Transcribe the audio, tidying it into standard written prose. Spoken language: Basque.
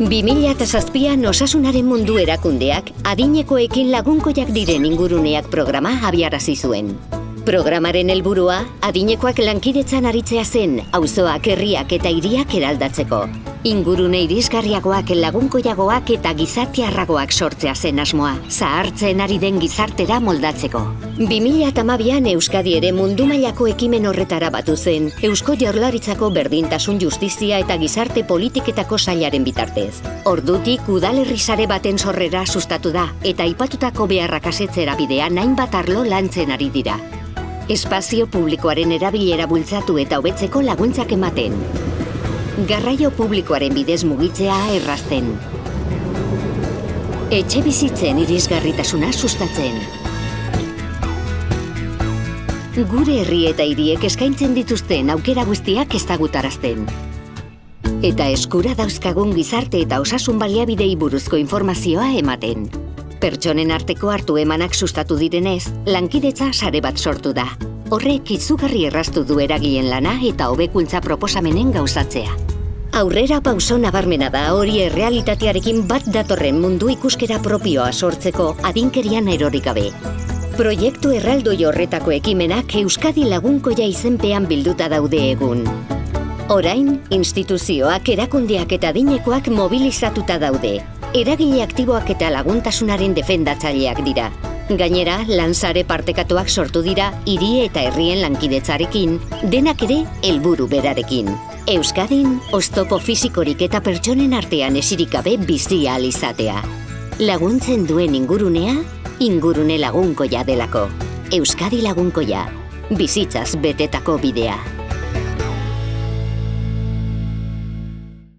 2007an Osasunaren Mundu Erakundeak adinekoekin lagunkoiak diren inguruneak programa abiarazi zuen. Programaren helburua adinekoak lankidetzan aritzea zen, auzoak, herriak eta hiriak eraldatzeko. Ingurune irisgarriagoak, lagunkoiagoak eta gizartearragoak sortzea zen asmoa, zahartzen ari den gizartera moldatzeko. 2012an Euskadi ere mundu mailako ekimen horretara batu zen, Eusko Jaurlaritzako Berdintasun, Justizia eta Gizarte Politiketako sailaren bitartez. Ordutik udalerri sare baten sorrera sustatu da eta aipatutako beharrak asetzera bidean hainbat arlo lantzen ari dira. Espazio publikoaren erabilera bultzatu eta hobetzeko laguntzak ematen. Garraio publikoaren bidez mugitzea errazten. Etxebizitzen irisgarritasuna sustatzen. Gure herri eta hiriek eskaintzen dituzten aukera guztiak ezagutarazten. Eta eskura dauzkagun gizarte eta osasun baliabidei buruzko informazioa ematen. Pertsonen arteko hartu emanak sustatu direnez, lankidetza sare bat sortu da. Horrek izugarri erraztu du eragileen lana eta hobekuntza proposamenen gauzatzea. Aurrera pauso nabarmena da hori errealitatearekin bat datorren mundu ikuskera propioa sortzeko adinkerian erorik gabe. Proiektu erraldoi horretako ekimenak Euskadi Lagunkoia izenpean bilduta daude egun. Orain, instituzioak, erakundeak eta adinekoak mobilizatuta daude. Eragile aktiboak eta laguntasunaren defendatzaileak dira. Gainera, lansare partekatuak sortu dira hiri eta herrien lankidetzarekin, denak ere helburu berarekin. Euskadin, oztopo fisikorik eta pertsonen artean esirik gabe bizi ahal izatea. Laguntzen duen ingurunea, ingurune lagunkoia delako. Euskadi Lagunkoia, bizitzaz betetako bidea.